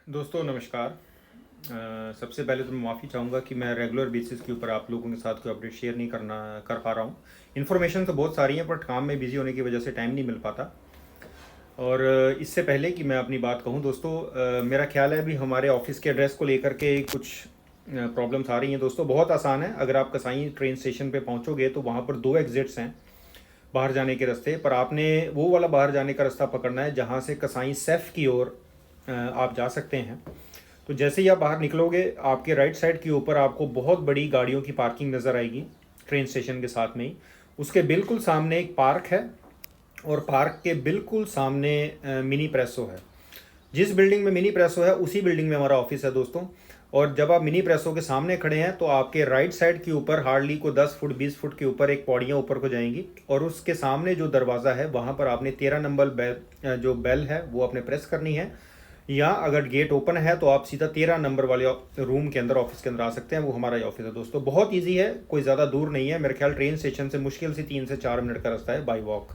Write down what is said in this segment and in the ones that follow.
दोस्तों नमस्कार। सबसे पहले तो मैं माफ़ी चाहूँगा कि मैं रेगुलर बेसिस के ऊपर आप लोगों के साथ कोई अपडेट शेयर नहीं कर पा रहा हूँ। इन्फॉर्मेशन तो बहुत सारी है बट काम में बिज़ी होने की वजह से टाइम नहीं मिल पाता। और इससे पहले कि मैं अपनी बात कहूँ दोस्तों, मेरा ख्याल है अभी हमारे ऑफिस के एड्रेस को लेकर के कुछ प्रॉब्लम्स आ रही हैं। दोस्तों बहुत आसान है, अगर आप कसाई ट्रेन स्टेशन पे पहुँचोगे तो वहाँ पर 2 एग्जिट्स हैं बाहर जाने के रास्ते पर। आपने वो वाला बाहर जाने का रास्ता पकड़ना है जहाँ से कसाई सेफ की ओर आप जा सकते हैं। तो जैसे ही आप बाहर निकलोगे आपके राइट साइड के ऊपर आपको बहुत बड़ी गाड़ियों की पार्किंग नज़र आएगी ट्रेन स्टेशन के साथ में ही। उसके बिल्कुल सामने एक पार्क है और पार्क के बिल्कुल सामने मिनी प्रेसो है। जिस बिल्डिंग में मिनी प्रेसो है उसी बिल्डिंग में हमारा ऑफिस है दोस्तों। और जब आप मिनी प्रेसो के सामने खड़े हैं तो आपके राइट साइड के ऊपर हार्डली को 10 फुट 20 फुट के ऊपर एक पौड़ियाँ ऊपर को जाएंगी और उसके सामने जो दरवाज़ा है वहाँ पर आपने 13 नंबर जो बेल है वो आपने प्रेस करनी है। या अगर गेट ओपन है तो आप सीधा 13 नंबर वाले रूम के अंदर ऑफिस के अंदर आ सकते हैं। वो हमारा ही ऑफिस है दोस्तों, बहुत ईजी है, कोई ज़्यादा दूर नहीं है। मेरे ख्याल ट्रेन स्टेशन से मुश्किल से 3 से 4 मिनट का रास्ता है बाई वॉक।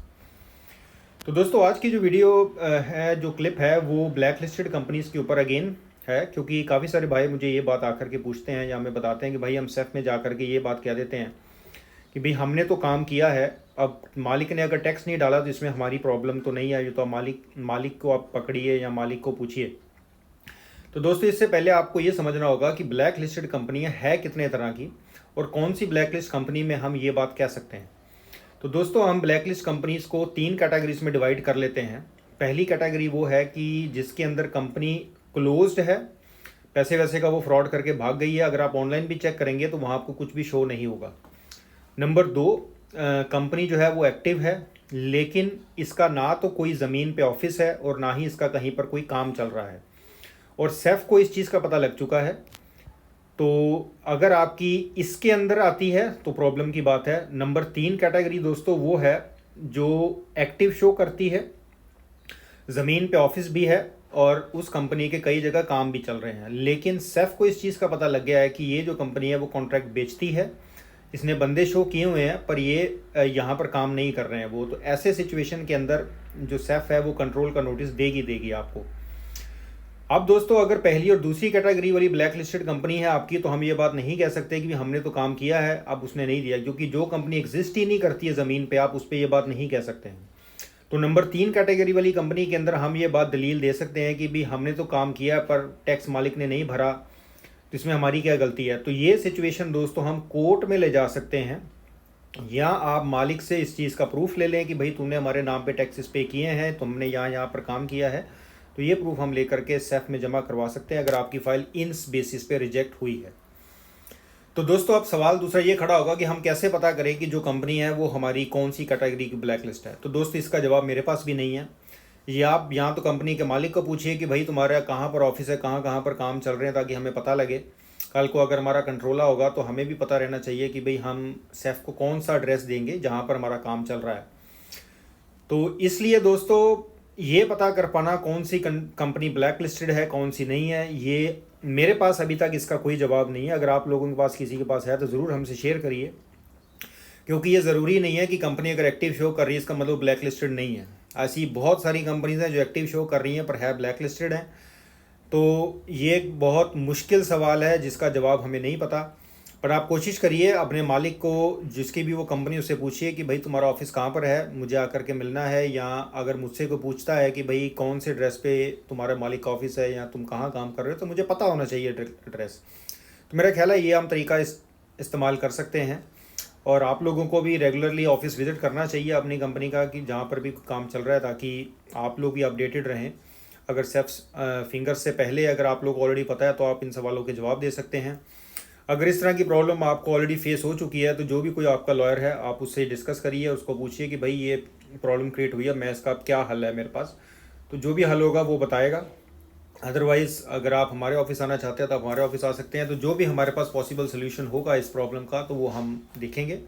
तो दोस्तों आज की जो वीडियो है, जो क्लिप है, वो ब्लैक लिस्टेड कंपनीज़ के ऊपर अगेन है, क्योंकि काफ़ी सारे भाई मुझे ये बात आकर के पूछते हैं या हमें बताते हैं कि भाई हम सेफ में जा कर के ये बात कह देते हैं कि भाई हमने तो काम किया है, अब मालिक ने अगर टैक्स नहीं डाला तो इसमें हमारी प्रॉब्लम तो नहीं आई। तो आप मालिक को आप पकड़िए या मालिक को पूछिए। तो दोस्तों इससे पहले आपको ये समझना होगा कि ब्लैक लिस्टेड कंपनियां है कितने तरह की और कौन सी ब्लैक लिस्ट कंपनी में हम ये बात कह सकते हैं। तो दोस्तों हम ब्लैक लिस्ट कंपनीज को 3 कैटेगरीज में डिवाइड कर लेते हैं। पहली कैटेगरी वो है कि जिसके अंदर कंपनी क्लोज्ड है, पैसे वैसे का वो फ्रॉड करके भाग गई है, अगर आप ऑनलाइन भी चेक करेंगे तो वहाँ आपको कुछ भी शो नहीं होगा। नंबर 2, कंपनी जो है वो एक्टिव है लेकिन इसका ना तो कोई ज़मीन पे ऑफिस है और ना ही इसका कहीं पर कोई काम चल रहा है और सेफ को इस चीज़ का पता लग चुका है। तो अगर आपकी इसके अंदर आती है तो प्रॉब्लम की बात है। नंबर 3 कैटेगरी दोस्तों वो है जो एक्टिव शो करती है, ज़मीन पे ऑफिस भी है और उस कंपनी के कई जगह काम भी चल रहे हैं, लेकिन सेफ को इस चीज़ का पता लग गया है कि ये जो कंपनी है वो कॉन्ट्रैक्ट बेचती है, इसने बंदे शो किए हुए हैं पर ये यहाँ पर काम नहीं कर रहे हैं वो। तो ऐसे सिचुएशन के अंदर जो सेफ है वो कंट्रोल का नोटिस देगी आपको। अब दोस्तों अगर पहली और दूसरी कैटेगरी वाली ब्लैक लिस्टेड कंपनी है आपकी, तो हम ये बात नहीं कह सकते कि हमने तो काम किया है अब उसने नहीं दिया, क्योंकि जो कंपनी एग्जिस्ट ही नहीं करती है ज़मीन पे आप उस पर ये बात नहीं कह सकते हैं। तो नंबर 3 कैटेगरी वाली कंपनी के अंदर हम ये बात दलील दे सकते हैं कि भी हमने तो काम किया पर टैक्स मालिक ने नहीं भरा, तो इसमें हमारी क्या गलती है। तो ये सिचुएशन दोस्तों हम कोर्ट में ले जा सकते हैं या आप मालिक से इस चीज़ का प्रूफ ले लें कि भाई तूने हमारे नाम पे टैक्सेस पे किए हैं, तुमने यहाँ पर काम किया है। तो ये प्रूफ हम लेकर के सेफ में जमा करवा सकते हैं अगर आपकी फ़ाइल इन बेसिस पे रिजेक्ट हुई है। तो दोस्तों अब सवाल दूसरा ये खड़ा होगा कि हम कैसे पता करें कि जो कंपनी है वो हमारी कौन सी कैटेगरी की ब्लैक लिस्ट है। तो दोस्तों इसका जवाब मेरे पास भी नहीं है। ये आप यहाँ तो कंपनी के मालिक को पूछिए कि भाई तुम्हारा कहाँ पर ऑफिस है, कहाँ कहाँ पर काम चल रहे हैं, ताकि हमें पता लगे। कल को अगर हमारा कंट्रोला होगा तो हमें भी पता रहना चाहिए कि भाई हम सेफ को कौन सा एड्रेस देंगे जहाँ पर हमारा काम चल रहा है। तो इसलिए दोस्तों ये पता कर पाना कौन सी कंपनी ब्लैक लिस्टेड है कौन सी नहीं है, ये मेरे पास अभी तक इसका कोई जवाब नहीं है। अगर आप लोगों के पास किसी के पास है तो ज़रूर हमसे शेयर करिए, क्योंकि ये ज़रूरी नहीं है कि कंपनी अगर एक्टिव शो कर रही है इसका मतलब ब्लैक लिस्टेड नहीं है। ऐसी बहुत सारी कंपनीज हैं जो एक्टिव शो कर रही हैं पर है ब्लैक लिस्टेड हैं। तो ये एक बहुत मुश्किल सवाल है जिसका जवाब हमें नहीं पता। पर आप कोशिश करिए अपने मालिक को, जिसकी भी वो कंपनी, उससे पूछिए कि भाई तुम्हारा ऑफिस कहाँ पर है, मुझे आकर के मिलना है। या अगर मुझसे कोई पूछता है कि भाई कौन से एड्रेस पे तुम्हारा मालिक का ऑफिस है या तुम कहाँ काम कर रहे हो, तो मुझे पता होना चाहिए एड्रेस। तो मेरा ख्याल है ये हम तरीका इस्तेमाल कर सकते हैं। और आप लोगों को भी रेगुलरली ऑफिस विज़िट करना चाहिए अपनी कंपनी का, कि जहाँ पर भी काम चल रहा है, ताकि आप लोग भी अपडेटेड रहें। अगर सेफ फिंगर्स से पहले अगर आप लोग ऑलरेडी पता है तो आप इन सवालों के जवाब दे सकते हैं। अगर इस तरह की प्रॉब्लम आपको ऑलरेडी फेस हो चुकी है तो जो भी कोई आपका लॉयर है आप उससे डिस्कस करिए, उसको पूछिए कि भाई ये प्रॉब्लम क्रिएट हुई है, मैं इसका क्या हल है मेरे पास। तो जो भी हल होगा वो बताएगा। अदरवाइज़ अगर आप हमारे ऑफिस आना चाहते हैं तो आप हमारे ऑफिस आ सकते हैं। तो जो भी हमारे पास पॉसिबल सोल्यूशन होगा इस प्रॉब्लम का तो वो हम देखेंगे।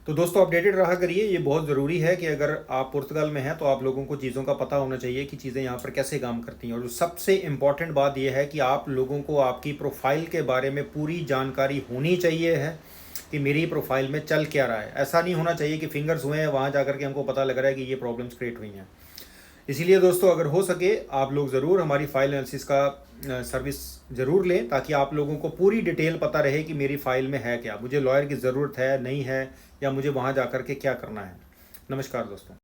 तो दोस्तों अपडेटेड रहा करिए, ये बहुत ज़रूरी है कि अगर आप पुर्तगाल में हैं तो आप लोगों को चीज़ों का पता होना चाहिए कि चीज़ें यहाँ पर कैसे काम करती हैं। और जो सबसे इम्पॉर्टेंट बात यह है कि आप लोगों को आपकी प्रोफाइल के बारे में पूरी जानकारी होनी चाहिए है कि मेरी प्रोफाइल में चल क्या रहा है। ऐसा नहीं होना चाहिए कि फिंगर्स हुए हैं वहाँ जा कर के हमको पता लग रहा है कि ये प्रॉब्लम्स क्रिएट हुई हैं। इसीलिए दोस्तों अगर हो सके आप लोग ज़रूर हमारी फ़ाइल एनालिसिस का सर्विस ज़रूर लें, ताकि आप लोगों को पूरी डिटेल पता रहे कि मेरी फ़ाइल में है क्या, मुझे लॉयर की ज़रूरत है नहीं है, या मुझे वहाँ जा कर के क्या करना है। नमस्कार दोस्तों।